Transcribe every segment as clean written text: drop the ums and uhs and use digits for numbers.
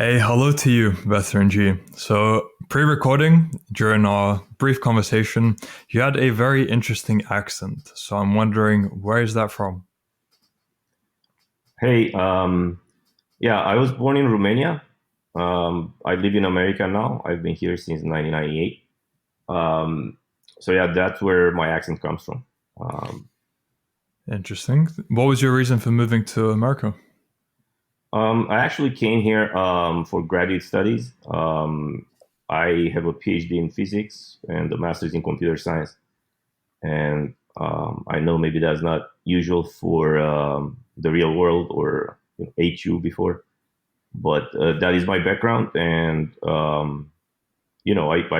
Hey, hello to you, VeteranG. So, pre-recording, during our brief conversation, you had a very interesting accent. So I'm wondering, where is that from? Hey, yeah, I was born in Romania. I live in America now. I've been here since 1998. Um, so yeah, that's where my accent comes from. Um, Interesting. What was your reason for moving to America? I actually came here for graduate studies. I have a PhD in physics and a master's in computer science. And I know maybe that's not usual for the real world or HU before, but that is my background. And I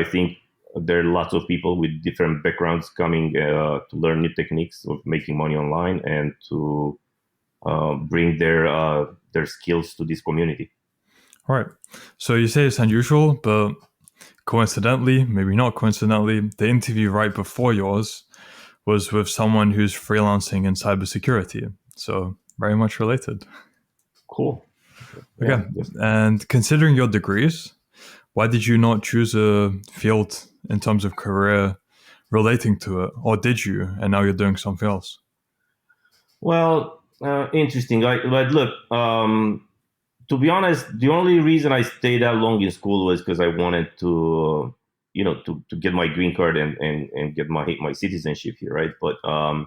think there are lots of people with different backgrounds coming to learn new techniques of making money online and to bring their skills to this community. All right. So you say it's unusual, but coincidentally, maybe not coincidentally, the interview right before yours was with someone who's freelancing in cybersecurity. So very much related. Cool. Yeah. Okay. And considering your degrees, why did you not choose a field in terms of career relating to it, or did you, and now you're doing something else? Well, interesting. But look, to be honest, the only reason I stayed that long in school was because I wanted to, to get my green card and get my citizenship here, right? But I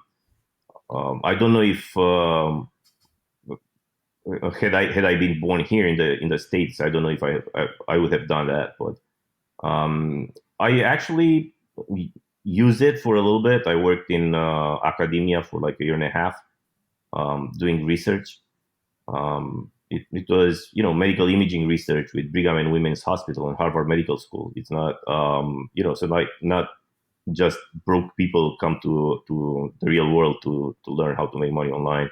don't know if had I been born here in the states, I don't know if I would have done that. But I actually used it for a little bit. I worked in academia for like a year and a half, doing research. It was medical imaging research with Brigham and Women's Hospital and Harvard Medical School. It's not so like not just broke people come to the real world to learn how to make money online.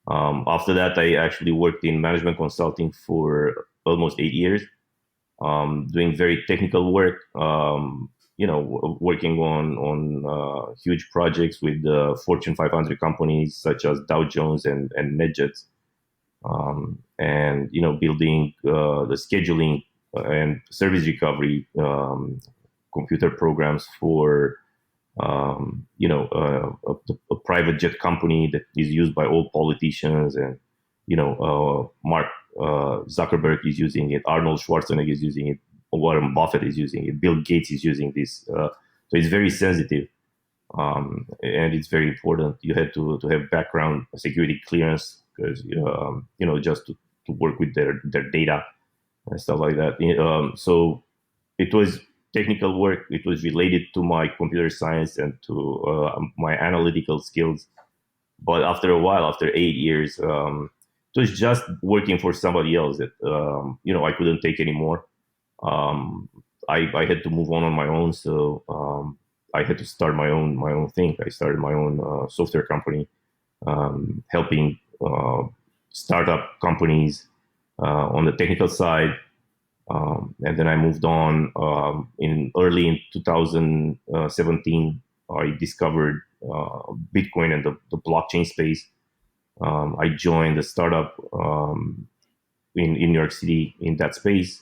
After that, I actually worked in management consulting for almost 8 years, doing very technical work. Working on huge projects with Fortune 500 companies such as Dow Jones and NetJets, and building the scheduling and service recovery computer programs for a private jet company that is used by all politicians, and Mark Zuckerberg is using it, Arnold Schwarzenegger is using it, Warren Buffett is using it, Bill Gates is using this. So it's very sensitive, and it's very important. You had to have background security clearance because just to work with their data and stuff like that. So it was technical work. It was related to my computer science and to my analytical skills. But after a while, after 8 years, it was just working for somebody else that I couldn't take anymore. Um, I had to move on my own, so I had to start my own thing. I started my own software company, helping startup companies on the technical side, and then I moved on. In 2017, I discovered Bitcoin and the blockchain space. I joined a startup in New York City in that space.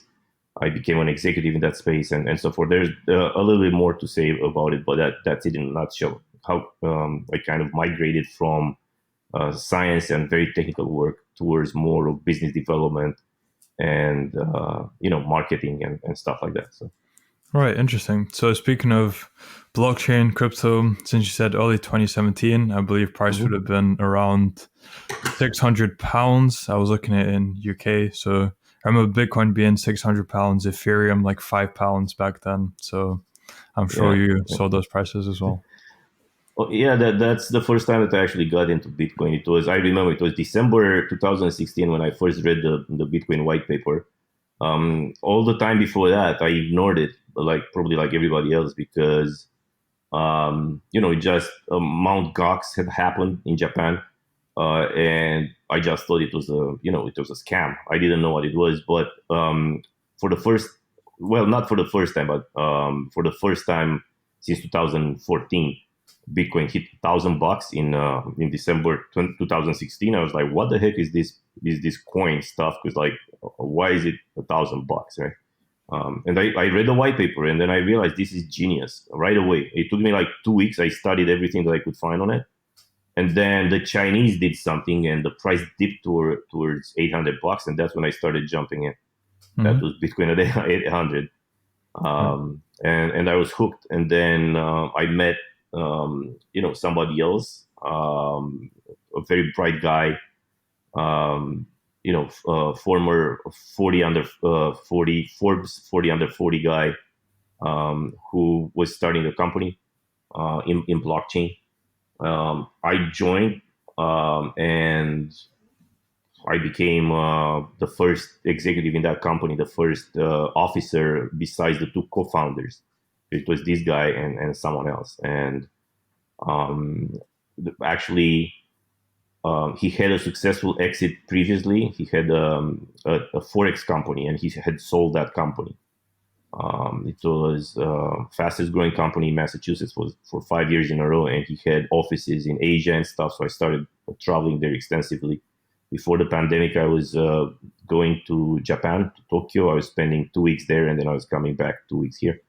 I became an executive in that space, and so forth. There's a little bit more to say about it, but that's it in a nutshell. How I kind of migrated from science and very technical work towards more of business development and marketing and stuff like that. So Right, interesting. So speaking of blockchain, crypto, since you said early 2017, I believe price would mhm. have been around £600. I was looking at it in UK. So I remember Bitcoin being £600, Ethereum like £5 back then. So I'm sure Yeah, you yeah. saw those prices as well. Oh, yeah, that's the first time that I actually got into Bitcoin. I remember it was December 2016 when I first read the Bitcoin white paper. All the time before that, I ignored it, like probably like everybody else, because just Mount Gox had happened in Japan, and I just thought it was a scam. I didn't know what it was, but for the first, well, not for the first time, but for the first time since 2014, Bitcoin hit $1,000 in December 2016. I was like, what the heck is this this coin stuff because like why is it $1,000, right? And I read the white paper and then I realized this is genius right away. It took me like 2 weeks. I studied everything that I could find on it. And then the Chinese did something and the price dipped towards $800. And that's when I started jumping in. That was Bitcoin at 800. And I was hooked. And then I met, somebody else, a very bright guy, former 40 under 40 Forbes 40 under 40 guy, who was starting a company in blockchain. I joined, and I became the first executive in that company, the first officer besides the two co-founders. It was this guy and someone else. And actually, he had a successful exit previously. He had a Forex company and he had sold that company. It was fastest growing company in Massachusetts for 5 years in a row, and he had offices in Asia and stuff. So I started traveling there extensively. Before the pandemic, I was going to Japan, to Tokyo. I was spending 2 weeks there, and then I was coming back 2 weeks here.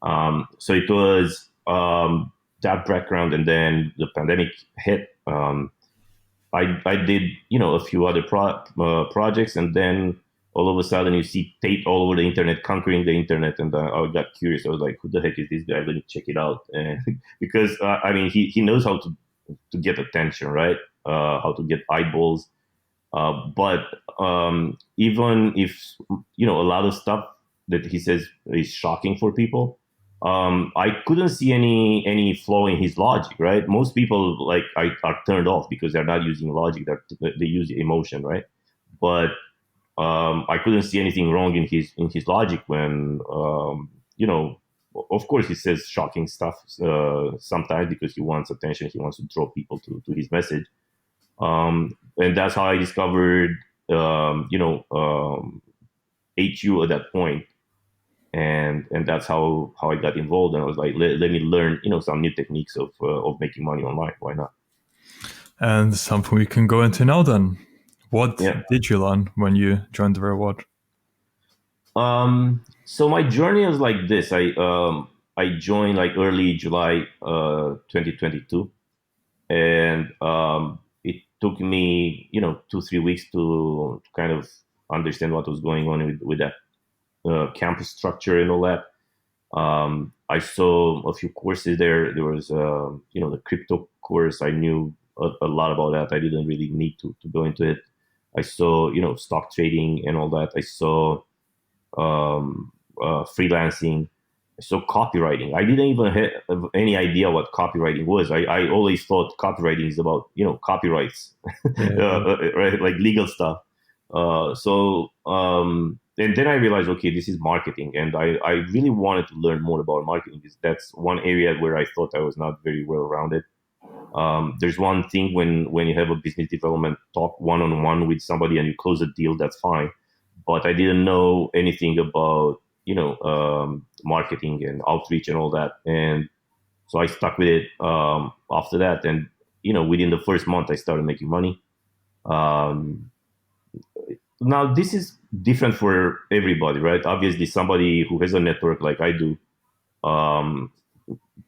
So it was that background, and then the pandemic hit. I did, a few other projects, and then all of a sudden you see Tate all over the internet, conquering the internet, and I got curious. I was like, "Who the heck is this guy? Let me check it out." And because he knows how to get attention, right? How to get eyeballs. But even if a lot of stuff that he says is shocking for people, I couldn't see any flaw in his logic, right? Most people are turned off because they're not using logic; they use emotion, right? But I couldn't see anything wrong in his logic when of course he says shocking stuff sometimes because he wants attention, he wants to draw people to his message, and that's how I discovered HU at that point, and that's how I got involved. And I was like, let me learn some new techniques of making money online. Why not? And something we can go into now then. What Yeah. did you learn when you joined the reward? So my journey was like this. I joined like early July 2022, and it took me 2-3 weeks to kind of understand what was going on with that campus structure and all that. I saw a few courses there. There was the crypto course. I knew a lot about that. I didn't really need to go into it. I saw stock trading and all that. I saw freelancing. So copywriting, I didn't even have any idea what copywriting was. I always thought copywriting is about copyrights, right, like legal stuff. And then I realized, okay, this is marketing, and I really wanted to learn more about marketing because that's one area where I thought I was not very well rounded. There's one thing when you have a business development talk one-on-one with somebody and you close a deal, that's fine. But I didn't know anything about marketing and outreach and all that, and so I stuck with it after that. And within the first month, I started making money. Now this is different for everybody, right? Obviously, somebody who has a network like I do um,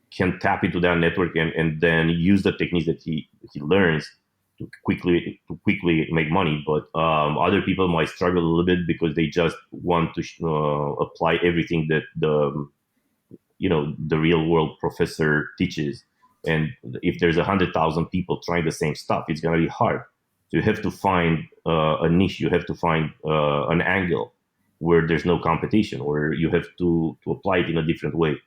can tap into that network and then use the techniques that he learns to quickly make money. But other people might struggle a little bit because they just want to apply everything that the real world professor teaches. And if there's 100,000 people trying the same stuff, it's going to be hard. So you have to find a niche. You have to find an angle where there's no competition, or you have to apply it in a different way.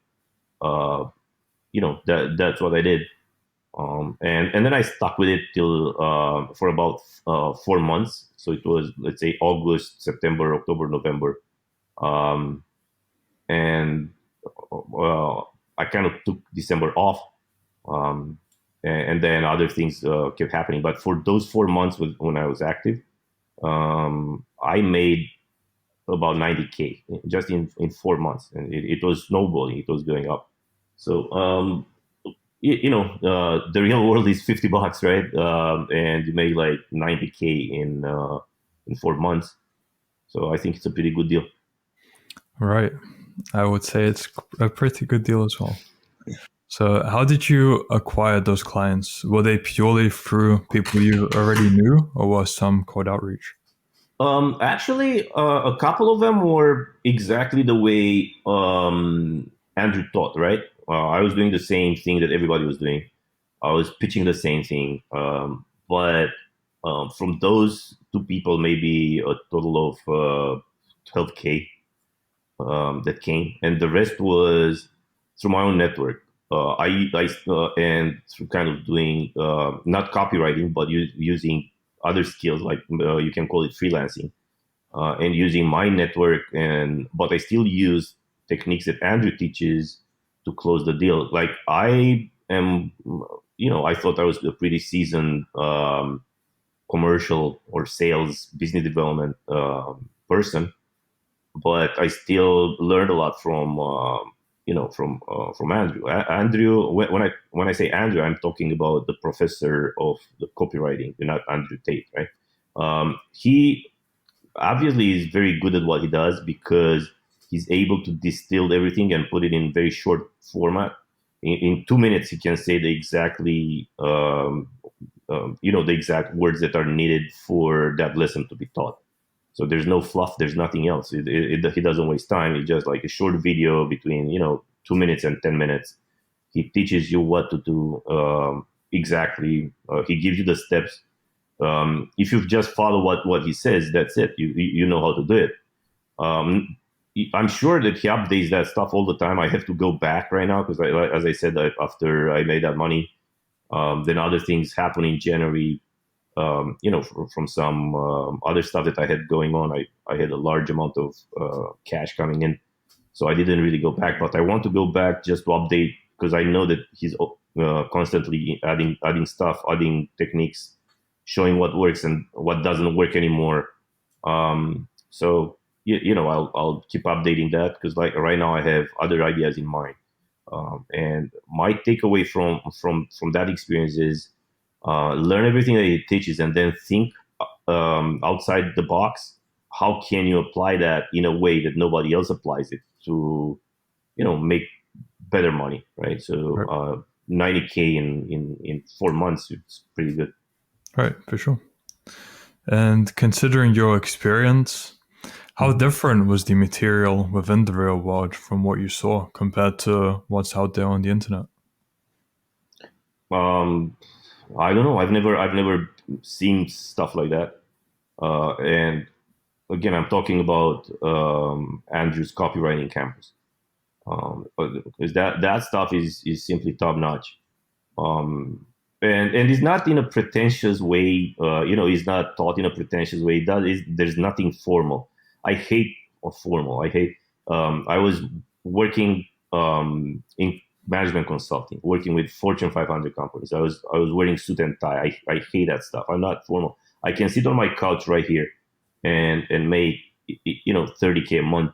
That's what I did. And then I stuck with it till for about 4 months. So it was, let's say, August, September, October, November, and I kind of took December off, and then other things kept happening. But for those 4 months when I was active, I made about 90K just in 4 months, and it was snowballing. It was going up. So the real world is $50, right? And you make like 90K in 4 months. So I think it's a pretty good deal. Right. I would say it's a pretty good deal as well. So, how did you acquire those clients? Were they purely through people you already knew, or was some cold outreach? Actually, a couple of them were exactly the way Andrew taught, right? I was doing the same thing that everybody was doing. I was pitching the same thing. But from those two people, maybe a total of 12K that came, and the rest was through my own network. And through kind of doing not copywriting, but using other skills like you can call it freelancing, and using my network. And but I still use techniques that Andrew teaches to close the deal. Like I am, I thought I was a pretty seasoned commercial or sales business development person, but I still learned a lot from Andrew. Andrew, when I say Andrew, I'm talking about the professor of the copywriting, not Andrew Tate, right? He obviously is very good at what he does because he's able to distill everything and put it in very short format. In 2 minutes, he can say the exact words that are needed for that lesson to be taught. So there's no fluff. There's nothing else. He doesn't waste time. It's just like a short video between 2 minutes and 10 minutes. He teaches you what to do exactly. He gives you the steps. If you just follow what he says, that's it. You know how to do it. I'm sure that he updates that stuff all the time. I have to go back right now because, as I said, after I made that money, then other things happen in January. From some other stuff that I had going on. I had a large amount of cash coming in, so I didn't really go back. But I want to go back just to update because I know that he's constantly adding stuff, adding techniques, showing what works and what doesn't work anymore. So I'll keep updating that because like right now I have other ideas in mind. And my takeaway from that experience is learn everything that he teaches and then think outside the box. How can you apply that in a way that nobody else applies it to make better money, right? So Right. 90K in 4 months, it's pretty good. Right, for sure. And considering your experience, how Mhm. different was the material within the real world from what you saw compared to what's out there on the internet? um, I don't know. I've never seen stuff like that. And again, I'm talking about Andrew's copywriting campus. Because that stuff is simply top notch. And it's not in a pretentious way. It's not taught in a pretentious way. There's nothing formal. I hate formal. I hate. I was working in management consulting, working with Fortune 500 companies. I was wearing suit and tie. I hate that stuff. I'm not formal. I can sit on my couch right here and make 30K a month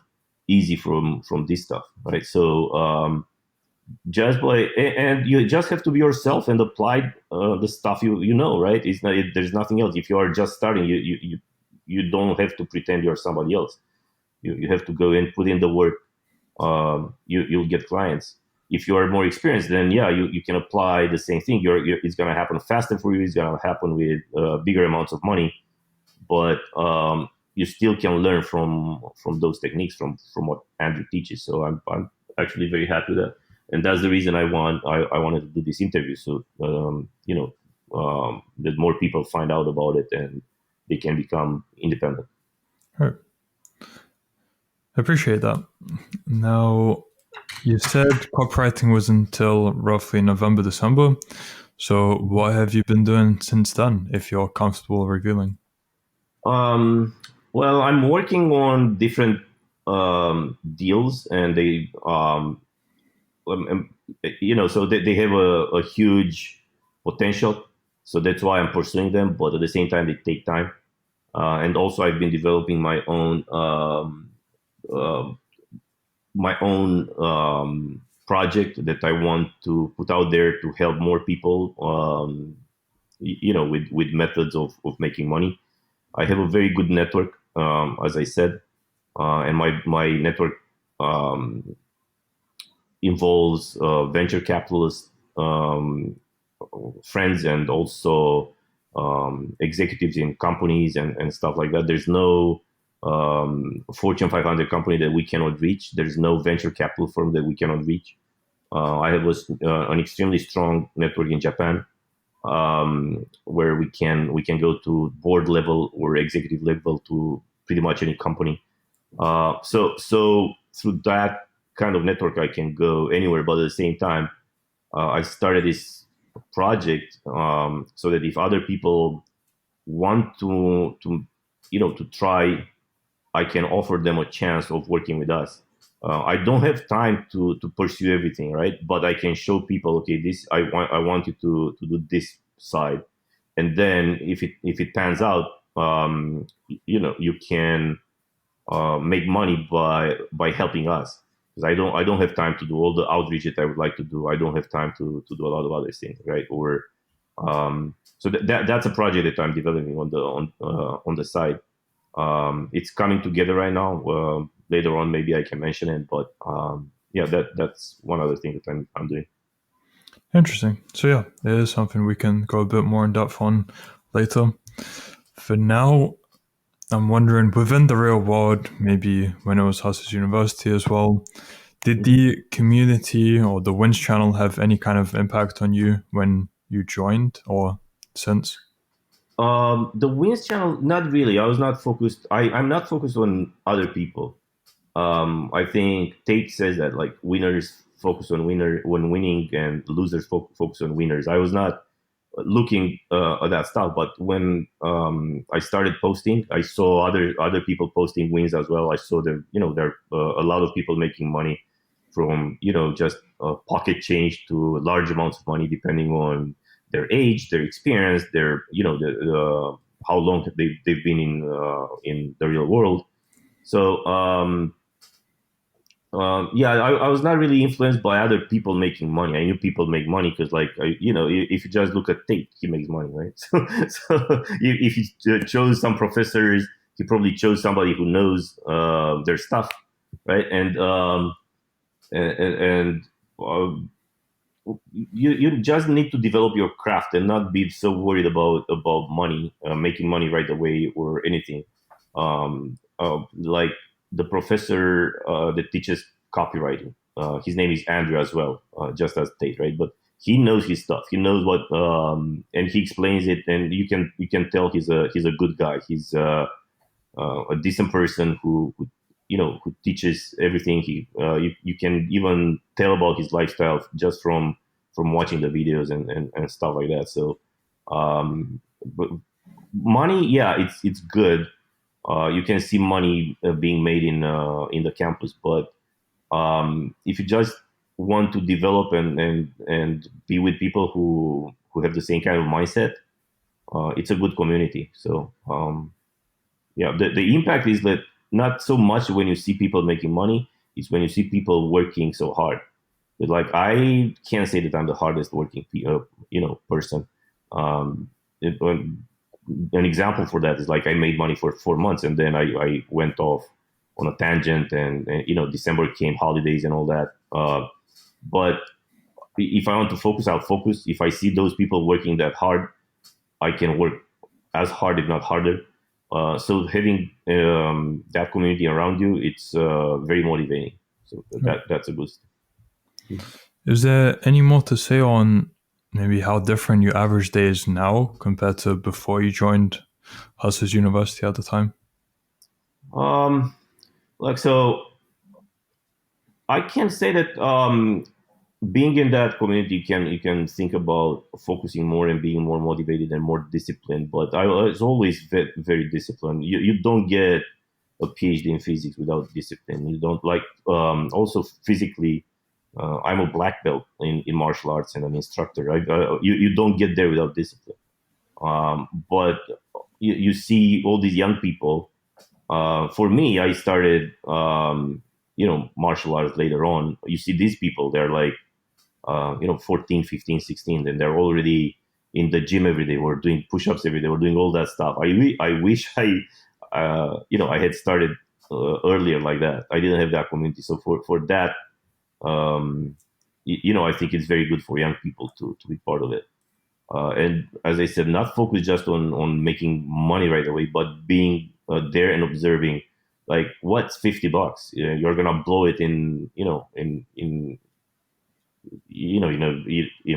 easy from this stuff, right? So just by and you just have to be yourself and apply the stuff you know, right? There's nothing else. If you are just starting, you don't have to pretend you're somebody else. You have to go and put in the work. You'll get clients. If you are more experienced, then yeah, you can apply the same thing. It's gonna happen faster for you. It's gonna happen with bigger amounts of money, but you still can learn from those techniques from what Andrew teaches. So I'm actually very happy with that, and that's the reason I wanted to do this interview. So that more people find out about it and they can become independent. Right. I appreciate that. Now, you said copywriting was until roughly November, December. So, what have you been doing since then, if you're comfortable revealing? Um, well, I'm working on different deals, and so they have a huge potential. So that's why I'm pursuing them. But at the same time, they take time. And also, I've been developing uh, my own project that I want to put out there to help more people. With methods of making money. I have a very good network, as I said, and my network um, involves venture capitalists, friends, and also executives in companies and stuff like that. There's no Fortune 500 company that we cannot reach. There's no venture capital firm that we cannot reach. I have an extremely strong network in Japan, where we can go to board level or executive level to pretty much any company. So through that kind of network, I can go anywhere. But at the same time, I started this project so that if other people want to try, I can offer them a chance of working with us. I don't have time to pursue everything, right? But I can show people, okay, this I want you to do this side, and then if it pans out, you can make money by helping us. Because I don't have time to do all the outreach that I would like to do. I don't have time to do a lot of other things, right? Or so that's a project that I'm developing on the side. It's coming together right now. Later on, maybe I can mention it, but yeah, that's one other thing that I'm doing. Interesting. So yeah, it is something we can go a bit more in depth on later. For now, I'm wondering, within the real world, maybe when it was Hustlers University as well, did Mhm. the community or the Wins channel have any kind of impact on you when you joined or since? The Wins channel, not really. I was not focused. I'm not focused on other people. I think Tate says that like winners focus on winning, and losers focus on winners. I was not looking at that stuff, but when I started posting, I saw other people posting wins as well. I saw there a lot of people making money from just pocket change to large amounts of money, depending on their age, their experience, their how long they've been in the real world. So yeah, I was not really influenced by other people making money. I knew people make money because, like, if you just look at Tate, he makes money, right? So if he chose some professors, he probably chose somebody who knows their stuff, right? And you just need to develop your craft and not be so worried about money, making money right away or anything. Like the professor that teaches copywriting, his name is Andrew as well, just as Tate, right? But he knows his stuff. He knows what, and he explains it, and you can tell he's a good guy. He's a decent person who teaches everything. You can even tell about his lifestyle just from watching the videos and stuff like that. So but money, yeah, it's good. You can see money being made in the campus, but if you just want to develop and be with people who have the same kind of mindset, it's a good community. So yeah, the impact is that not so much when you see people making money, it's when you see people working so hard. But like, I can't say that I'm the hardest working person. um an example for that is like I made money for 4 months, and then I went off on a tangent, and December came, holidays and all that. But if I want to focus, I'll focus. If I see those people working that hard, I can work as hard, if not harder. So having that community around you, it's very motivating. So Right. that's a boost. Is there any more to say on maybe how different your average day is now compared to before you joined Hustlers University at the time? Um, like so, I can say that being in that community, you can think about focusing more and being more motivated and more disciplined. But I was always very disciplined. You don't get a PhD in physics without discipline. You don't like also physically. I'm a black belt in martial arts and an instructor. Right? You don't get there without discipline. But you see all these young people. For me, I started martial arts later on. You see these people, they're like 14, 15, 16, and they're already in the gym every day, were doing push-ups every day, were doing all that stuff. I wish I had started earlier like that. I didn't have that community. So for that, I think it's very good for young people to be part of it. And as I said, not focus just on making money right away, but being there and observing, like, what's $50? You're gonna blow it in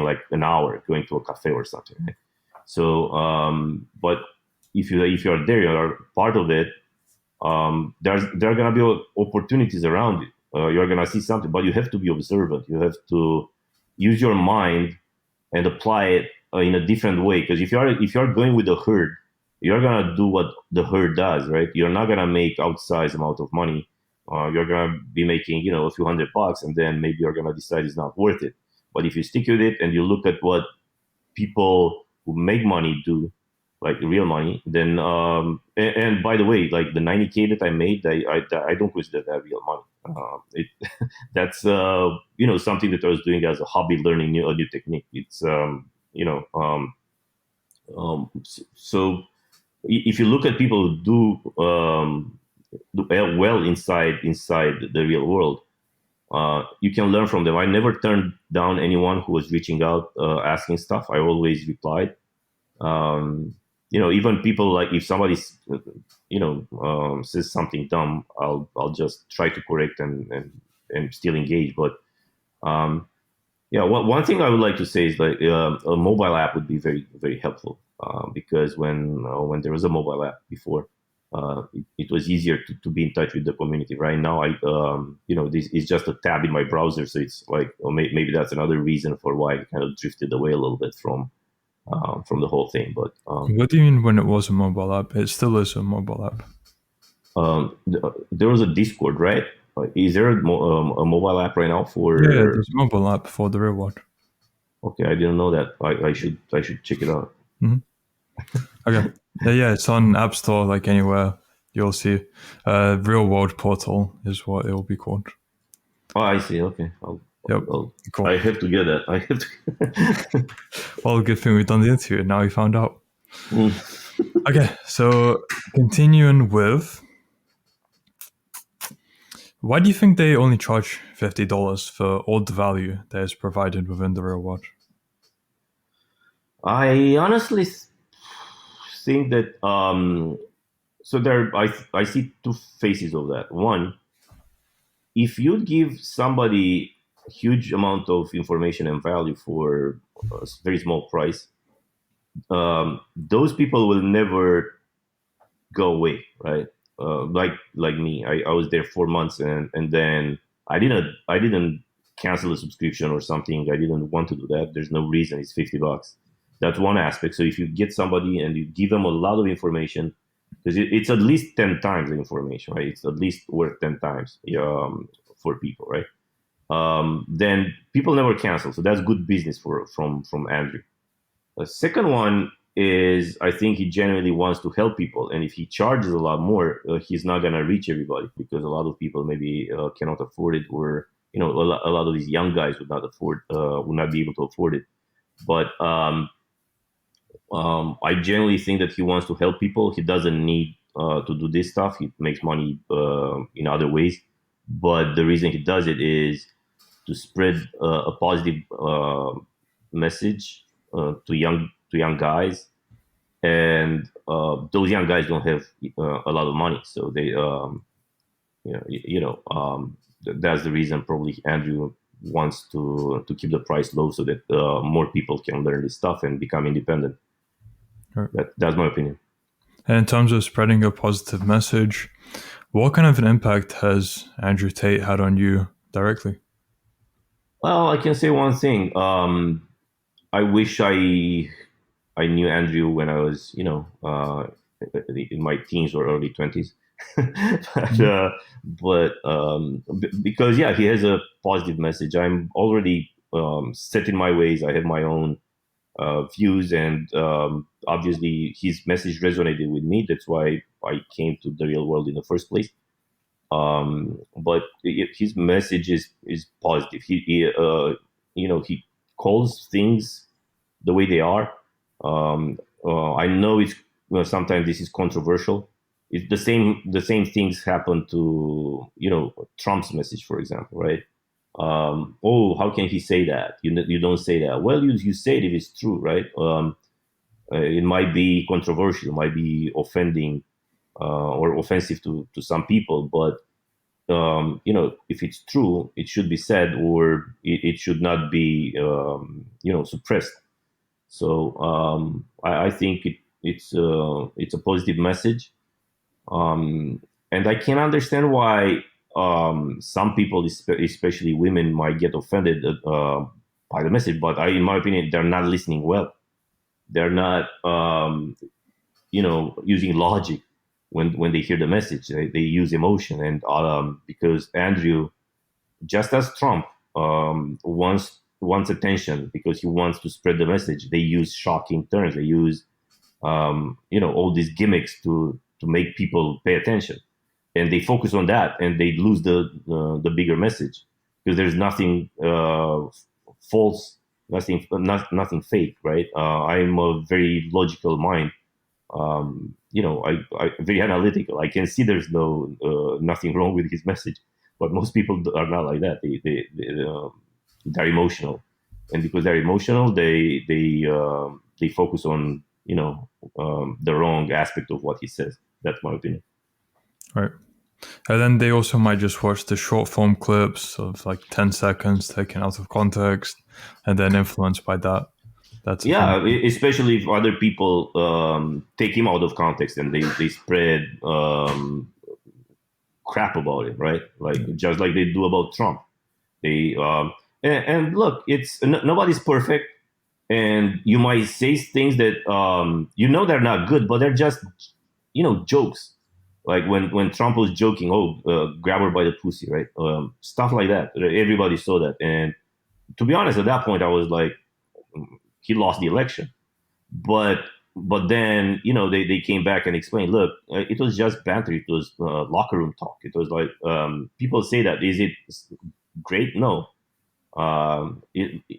like an hour going to a cafe or something. Right? So, but if you're there, you're part of it. There are gonna be opportunities around it. You're gonna see something, but you have to be observant. You have to use your mind and apply it in a different way. Because if you're going with the herd, you're gonna do what the herd does, right? You're not gonna make outsized amount of money. You're gonna be making a few $100, and then maybe you're gonna decide it's not worth it. But if you stick with it and you look at what people who make money do, like real money, then and by the way, like the 90K that I made, I don't consider that real money. That's something that I was doing as a hobby, learning a new technique. It's so if you look at people who do well inside the real world, you can learn from them. I never turned down anyone who was reaching out, asking stuff. I always replied. Even people, like, if somebody says something dumb, I'll just try to correct and still engage. But yeah, one thing I would like to say is, like, a mobile app would be very, very helpful, because when there was a mobile app before, it was easier to be in touch with the community. Right now, this is just a tab in my browser, so it's like, maybe that's another reason for why I kind of drifted away a little bit from the whole thing. But What do you mean when it was a mobile app? It still is a mobile app. there was a Discord, right? Is there a mobile app right now for? Yeah, there's a mobile app for the real world. Okay, I didn't know that. I should check it out. Okay. Yeah, it's on App Store, like anywhere you'll see. Real World Portal is what it will be called. Oh, I see. Okay. Yep. Cool. I have to get that. I have to. Well, good thing we've done the interview. Now we found out. Mm. Okay, so continuing with, why do you think they only charge $50 for all the value that is provided within the real world? I honestly think that so I see two faces of that. One, if you give somebody a huge amount of information and value for a very small price, those people will never go away, right? Like me, I was there 4 months, and then I didn't cancel a subscription or something. I didn't want to do that. There's no reason. It's $50. That's one aspect. So if you get somebody and you give them a lot of information, because it's at least 10 times the information, right? It's at least worth 10 times for people, right? Then people never cancel. So that's good business from Andrew. The second one is, I think he genuinely wants to help people, and if he charges a lot more, he's not gonna reach everybody, because a lot of people maybe cannot afford it, or a lot of these young guys would not be able to afford it. But I generally think that he wants to help people. He doesn't need to do this stuff. He makes money in other ways, but the reason he does it is to spread a positive message to young guys, and those young guys don't have a lot of money, so they that's the reason probably Andrew wants to keep the price low, so that more people can learn this stuff and become independent. Right. That's my opinion. And in terms of spreading a positive message, what kind of an impact has Andrew Tate had on you directly? Well, I can say one thing. I wish I knew Andrew when I was, in my teens or early 20s. Because yeah, he has a positive message. I'm already set in my ways. I have my own views, and obviously his message resonated with me. That's why I came to the real world in the first place. But his message is positive. He calls things the way they are. I know it's sometimes this is controversial. It's the same things happen to Trump's message, for example, right? Oh, how can he say that? You don't say that. Well, you say it if it's true, right? It might be controversial, might be offending or offensive to some people, but if it's true, it should be said, or it should not be suppressed. So I think it's a positive message, and I can understand why some people, especially women, might get offended by the message. But in my opinion, they're not listening well. They're not using logic when they hear the message. They use emotion, and because Andrew, just as Trump, wants attention because he wants to spread the message. They use shocking terms. They use all these gimmicks to make people pay attention, and they focus on that, and they lose the bigger message because there's nothing false, nothing fake, right? I'm a very logical mind. I very analytical. I can see there's nothing wrong with his message, but most people are not like that. They're emotional, and because they're emotional, they focus on the wrong aspect of what he says. That's my opinion. Right. And then they also might just watch the short form clips of like 10 seconds taken out of context and then influenced by that. That's Yeah, especially if other people take him out of context and they spread crap about it, right? Like just like they do about Trump. They and look, it's nobody's perfect, and you might say things that they're not good, but they're just jokes. Like when Trump was joking, oh, grab her by the pussy, right? Stuff like that. Everybody saw that, and to be honest, at that point, I was like, he lost the election. But then they came back and explained, look, it was just banter. It was locker room talk. It was like people say that, is it great? No.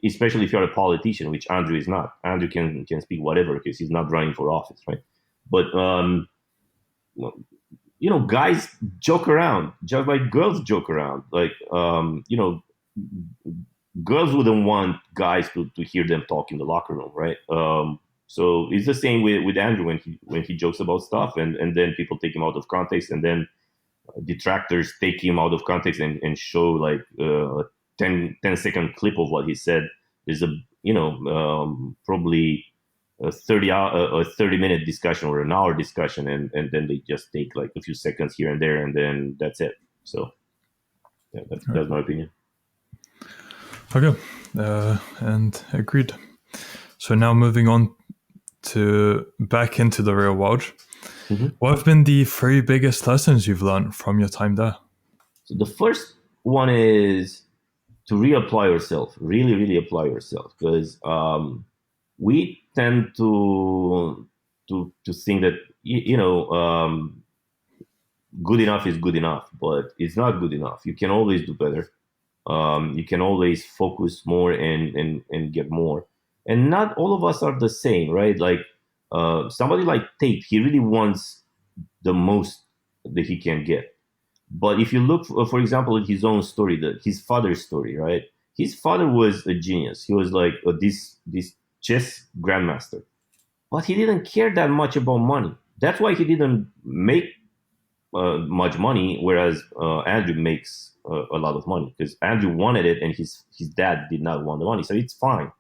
Especially if you're a politician, which Andrew is not. Andrew can speak whatever because he's not running for office, right? But guys joke around just like girls joke around. Like girls wouldn't want guys to hear them talk in the locker room, right? So it's the same with Andrew when he jokes about stuff, and then people take him out of context, and then detractors take him out of context and show like a 10-second clip of what he said. There's probably a 30-minute discussion or an hour discussion, and then they just take like a few seconds here and there, and then that's it. So yeah, that's my opinion. Okay, and agreed. So now moving on to back into the real world. Mm-hmm. What have been the 3 biggest lessons you've learned from your time there? So the first one is to reapply yourself, really, really apply yourself, because we tend to think that good enough is good enough, but it's not good enough. You can always do better. You can always focus more and get more. And not all of us are the same, right? Like somebody like Tate, he really wants the most that he can get. But if you look, for example, at his own story, his father's story, right? His father was a genius. He was like this chess grandmaster, but he didn't care that much about money. That's why he didn't make much money, whereas Andrew makes a lot of money because Andrew wanted it, and his dad did not want the money. So it's fine.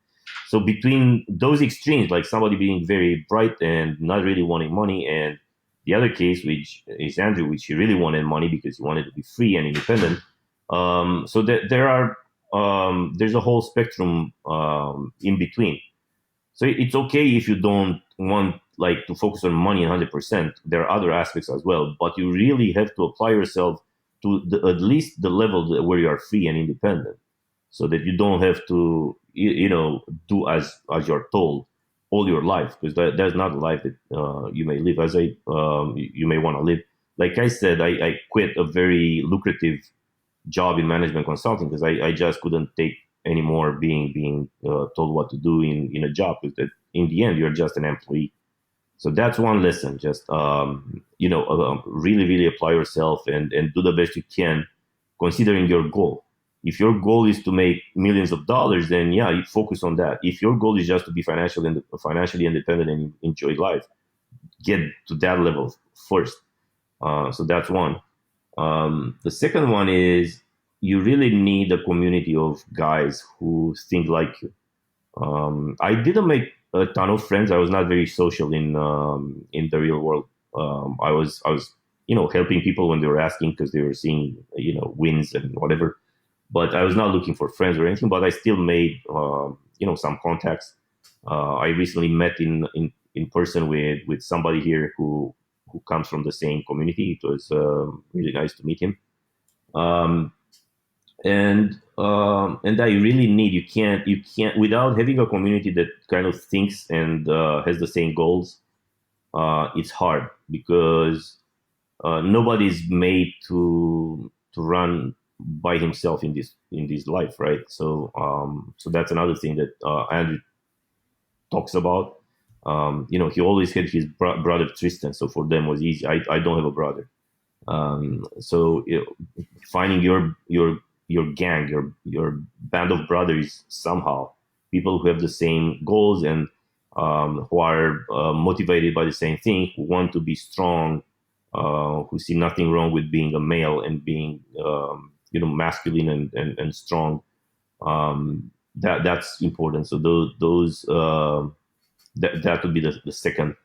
So between those extremes, like somebody being very bright and not really wanting money, and the other case, which is Andrew, which he really wanted money because he wanted to be free and independent. So there's a whole spectrum in between. So it's okay if you don't want like to focus on money 100%. There are other aspects as well, but you really have to apply yourself to at least the level where you are free and independent, so that you don't have to do as you're told all your life, because that's not a life that you may live as you may want to live. Like I said, I quit a very lucrative job in management consulting because I just couldn't take anymore being told what to do in a job, because in the end, you're just an employee. So that's one lesson. Just really, really apply yourself and do the best you can, considering your goal. If your goal is to make millions of dollars, then yeah, you focus on that. If your goal is just to be financially independent and enjoy life, get to that level first. So that's one. The second one is you really need a community of guys who think like you. I didn't make a ton of friends. I was not very social in the real world. I was helping people when they were asking because they were seeing wins and whatever. But I was not looking for friends or anything. But I still made some contacts. I recently met in person with somebody here who comes from the same community. It was really nice to meet him. Um, and that you really need. You can't without having a community that kind of thinks and has the same goals. It's hard because nobody's made to run by himself in this life, right? So that's another thing that Andrew talks about. He always had his brother Tristan, so for them was easy. I don't have a brother. So finding your gang, your band of brothers somehow, people who have the same goals and who are motivated by the same thing, who want to be strong, who see nothing wrong with being a male and being masculine and strong. That's important. So those that would be the second.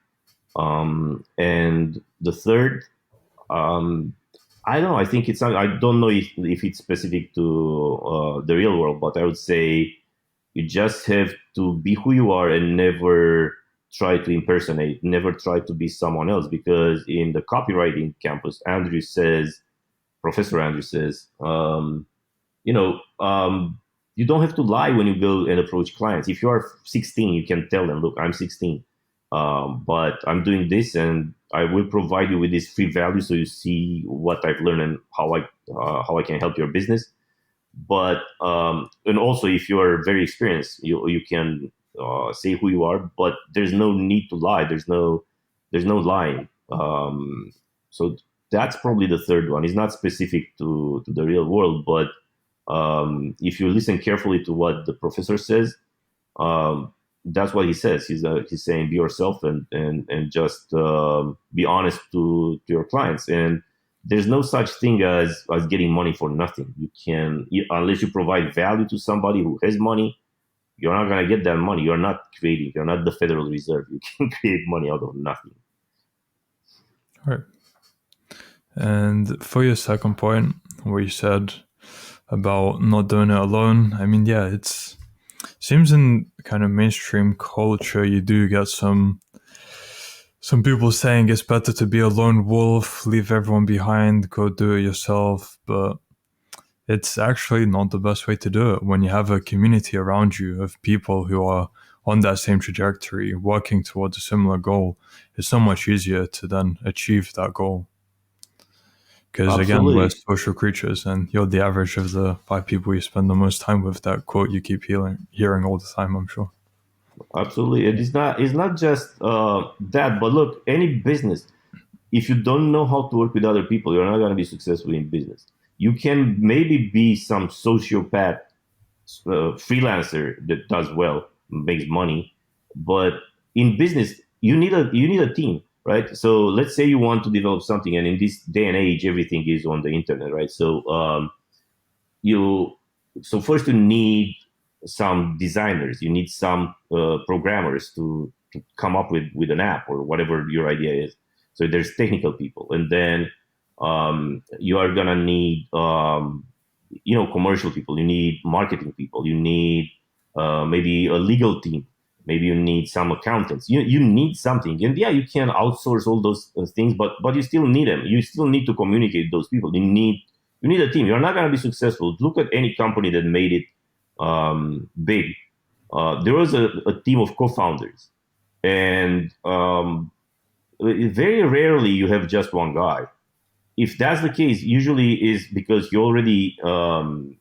And the third, um, I don't know. I think it's. I don't know if it's specific to the real world, but I would say you just have to be who you are and never try to impersonate, never try to be someone else. Because in the copywriting campus, Professor Andrew says, you know, um, you don't have to lie when you go and approach clients. If you are 16, you can tell them, look, I'm 16, but I'm doing this and I will provide you with this free value so you see what I've learned and how I can help your business. But and also, if you are very experienced, you can say who you are, but there's no need to lie. There's no lying. So that's probably the third one. It's not specific to the real world, but if you listen carefully to what the professor says, um, that's what he says. He's saying be yourself and just be honest to your clients. And there's no such thing as getting money for nothing. Unless you provide value to somebody who has money, you're not gonna get that money. You're not creating. You're not the Federal Reserve. You can create money out of nothing. All right. And for your second point, where you said about not doing it alone, I mean, yeah, it's seems in kind of mainstream culture you do get some people saying it's better to be a lone wolf, leave everyone behind, go do it yourself, but it's actually not the best way to do it. When you have a community around you of people who are on that same trajectory, working towards a similar goal, it's so much easier to then achieve that goal. Because again, we're Absolutely. social creatures, and you're the average of the 5 people you spend the most time with. That quote you keep hearing all the time, I'm sure. Absolutely. It's not just that, but look, any business, if you don't know how to work with other people, you're not going to be successful in business. You can maybe be some sociopath freelancer that does well, makes money, but in business, you need a team, right? So let's say you want to develop something, and in this day and age, everything is on the internet, right? You so first you need some designers, you need some programmers to come up with an app or whatever your idea is. So there's technical people, and then you are gonna need commercial people, you need marketing people, you need maybe a legal team, maybe you need some accountants, you need something. And yeah, you can outsource all those things, but you still need them. You still need to communicate with those people. You need a team. You're not going to be successful. Look at any company that made it big. There was a team of co-founders, and very rarely you have just one guy. If that's the case, usually is because you already won,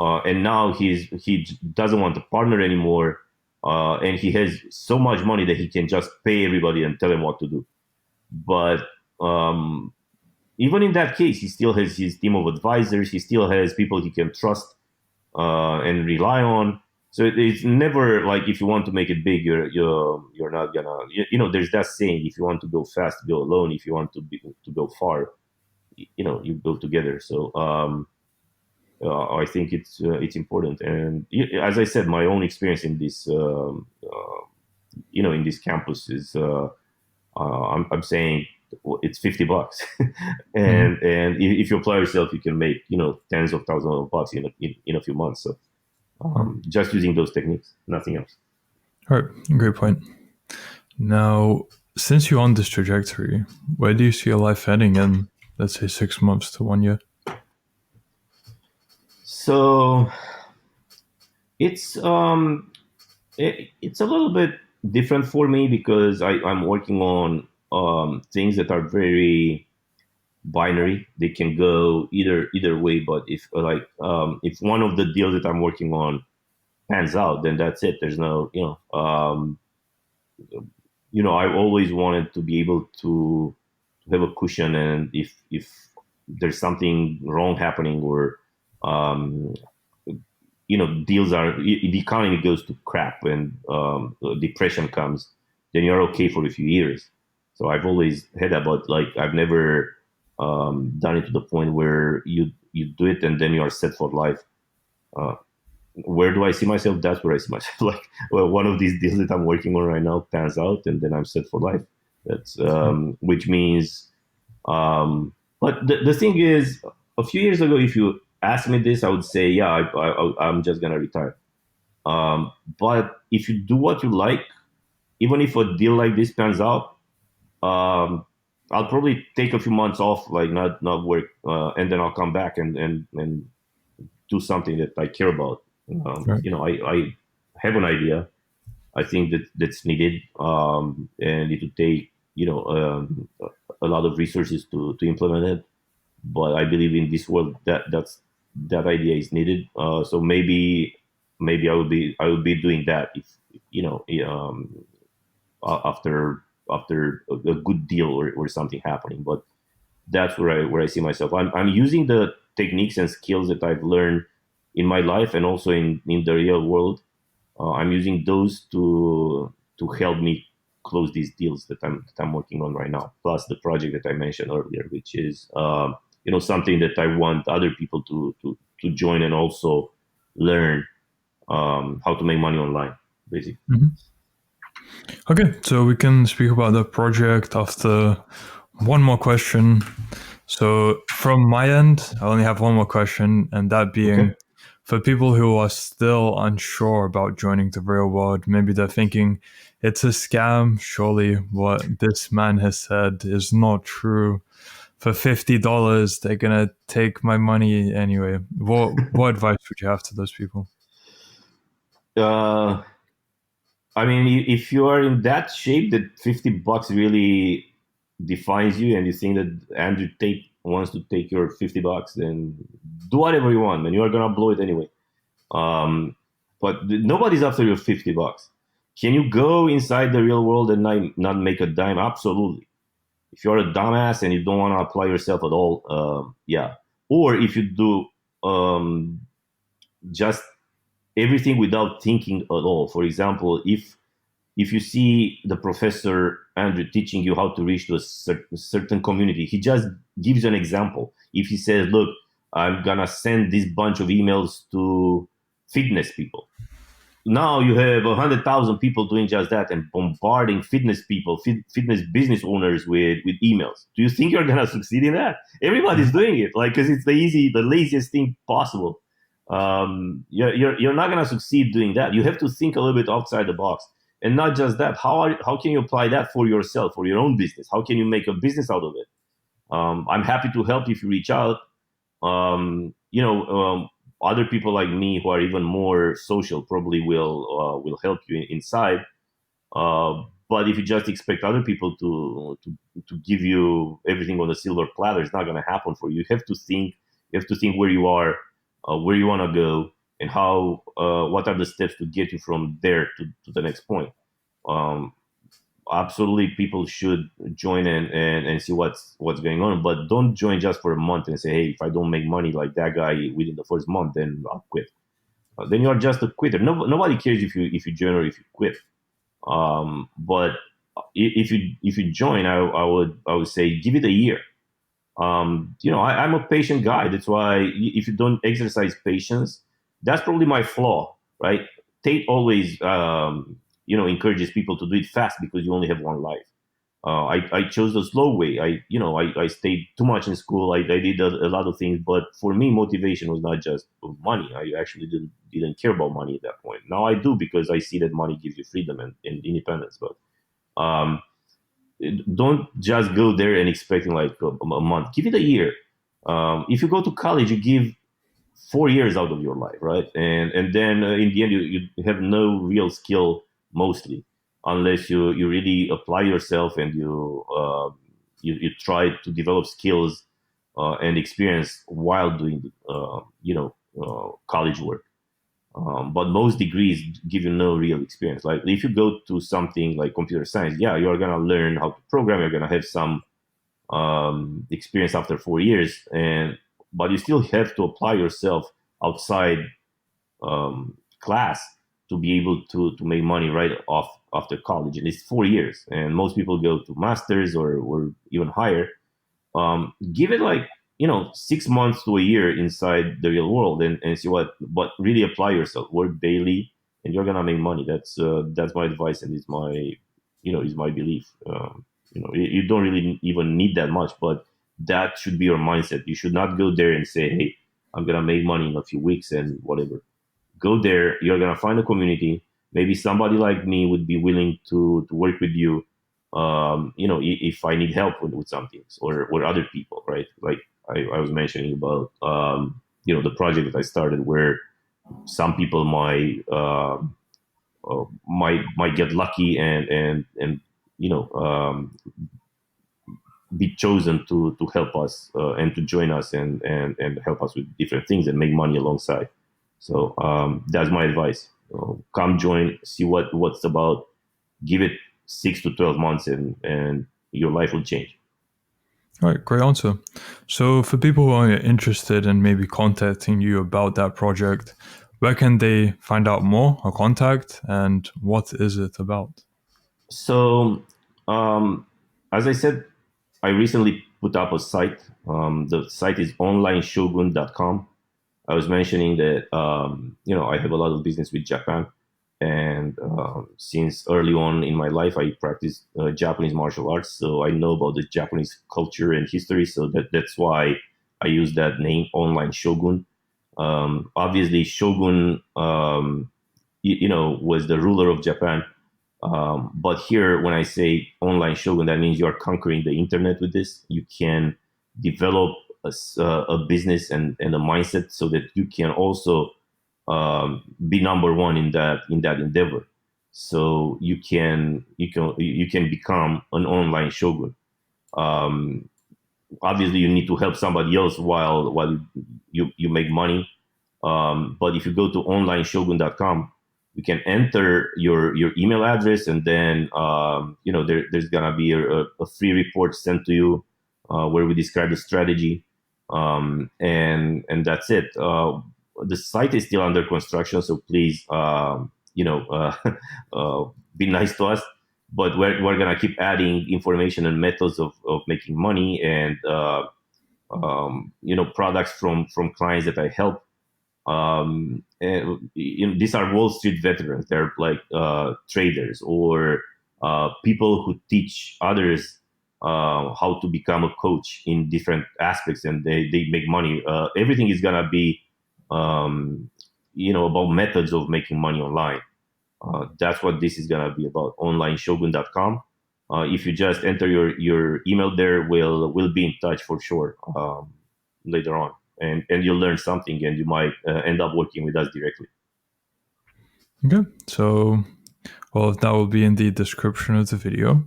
and now he doesn't want to partner anymore. and he has so much money that he can just pay everybody and tell them what to do. But even in that case, he still has his team of advisors. He still has people he can trust and rely on. So it's never like if you want to make it big, you're not gonna. There's that saying: if you want to go fast, go alone. If you want to go far, you go together. So I think it's important. And as I said, my own experience in this, in this campus is, I'm saying it's $50, Mhm. and if you apply yourself, you can make tens of thousands of bucks in a few months. So Right. just using those techniques, nothing else. All right, great point. Now, since you're on this trajectory, where do you see your life heading in, let's say, 6 months to 1 year? So it's it's a little bit different for me because I'm working on things that are very binary. They can go either way. But if one of the deals that I'm working on pans out, then that's it. There's no I always wanted to be able to have a cushion, and if there's something wrong happening, or um, deals the economy goes to crap and depression comes, then you're okay for a few years. So I've always had that, but like I've never done it to the point where you do it and then you are set for life. Uh, where do I see myself? That's where I see myself. Like, well, one of these deals that I'm working on right now pans out, and then I'm set for life. That's which means. But the thing is, a few years ago, if you asked me this, I would say, yeah, I'm just gonna retire. But if you do what you like, even if a deal like this pans out, um, I'll probably take a few months off, like not work, and then I'll come back and do something that I care about. Right. I have an idea. I think that's needed, and it would take a lot of resources to implement it. But I believe in this world that idea is needed. So maybe I would be doing that if you know after a good deal or something happening. But that's where I see myself. I'm using the techniques and skills that I've learned in my life and also in the real world. I'm using those to help me close these deals that I'm working on right now. Plus the project that I mentioned earlier, which is something that I want other people to join and also learn how to make money online, basically. Mhm. Okay, so we can speak about the project after one more question. So, from my end, I only have one more question, and that Okay. being for people who are still unsure about joining the real world, maybe they're thinking it's a scam. Surely what this man has said is not true. For $50, they're gonna take my money anyway. What advice would you have to those people? Uh, I mean, if you are in that shape that $50 really defines you, and you think that Andrew Tate wants to take your $50, then do whatever you want, man. You are gonna blow it anyway. Um, but nobody's after your $50. Can you go inside the real world and not make a dime? Absolutely. If you're a dumbass and you don't want to apply yourself at all, yeah. Or if you do just everything without thinking at all. For example, if you see the professor Andrew teaching you how to reach to a certain community, he just gives you an example. If he says, "Look, I'm gonna send this bunch of emails to fitness people," now you have 100,000 people doing just that and bombarding fitness people, fitness business owners with emails. Do you think you're gonna succeed in that? Everybody's doing it, like, because it's the laziest thing possible. You're not gonna succeed doing that. You have to think a little bit outside the box, and not just that. How can you apply that for yourself, for your own business? How can you make a business out of it? I'm happy to help if you reach out. Other people like me who are even more social probably will help you inside. But if you just expect other people to give you everything on a silver platter, it's not going to happen for you. You have to think. You have to think where you are, where you want to go, and how what are the steps to get you from there to the next point. Um, Absolutely, people should join and see what's going on, but don't join just for a month and say, hey, if I don't make money like that guy within the first month, then I'll quit. Then you're just a quitter. Nobody cares if you join or if you quit. But if you join, I would say give it a year. I'm a patient guy. That's why if you don't exercise patience, that's probably my flaw, right? Tate always, encourages people to do it fast because you only have one life. I chose the slow way. I stayed too much in school. I did a lot of things, but for me, motivation was not just money. I actually didn't care about money at that point. Now I do because I see that money gives you freedom and independence. But um, don't just go there and expecting like a month. Give it a year. If you go to college, you give 4 years out of your life, right? And then in the end, you have no real skill mostly, unless you really apply yourself and you try to develop skills and experience while doing college work. But most degrees give you no real experience. Like if you go to something like computer science, yeah, you're gonna learn how to program. You're gonna have some experience after 4 years, and but you still have to apply yourself outside class to be able to make money right off after college. And it's 4 years, and most people go to masters or even higher. Give it like 6 months to a year inside the real world and see but really apply yourself, work daily, and you're gonna make money. That's my advice, and is my belief. You don't really even need that much, but that should be your mindset. You should not go there and say, hey, I'm gonna make money in a few weeks and whatever. Go there, you're gonna find a community. Maybe somebody like me would be willing to work with you. If I need help with some things, or other people, right? Like I was mentioning about the project that I started, where some people might get lucky and be chosen to help us and to join us and help us with different things and make money alongside. So that's my advice. Come join, see what's about. Give it 6 to 12 months, and your life will change. All right, great answer. So, for people who are interested in maybe contacting you about that project, where can they find out more or contact, and what is it about? So, as I said, I recently put up a site. The site is onlineshogun.com. I was mentioning that I have a lot of business with Japan, and since early on in my life, I practiced Japanese martial arts, so I know about the Japanese culture and history. So that's why I use that name, Online Shogun. Obviously, Shogun, was the ruler of Japan. But here, when I say Online Shogun, that means you are conquering the internet with this. You can develop a business and a mindset so that you can also be number one in that endeavor. So you can become an online shogun. Um, Obviously, you need to help somebody else while you make money. But if you go to onlineshogun.com, you can enter your email address, and then there's gonna be a free report sent to you where we describe the strategy, and that's it. The site is still under construction, so please, be nice to us. But we're gonna keep adding information and methods of making money, and products from clients that I help. And, these are Wall Street veterans. They're like traders or people who teach others how to become a coach in different aspects, and they make money. Everything is gonna be about methods of making money online. That's what this is gonna be about. OnlineShogun.com. If you just enter your email there, we'll be in touch for sure later on, and you'll learn something, and you might end up working with us directly. Okay, so that will be in the description of the video.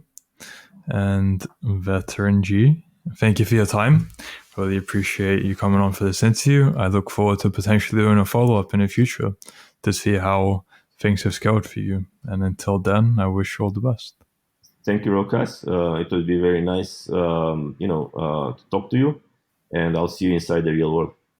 And VeteranG Thank you for your time. Really appreciate you coming on for this interview. I look forward to potentially doing a follow-up in the future to see how things have scaled for you. And until then, I wish you all the best. Thank you, Rokas. It would be very nice, to talk to you, and I'll see you inside the real world.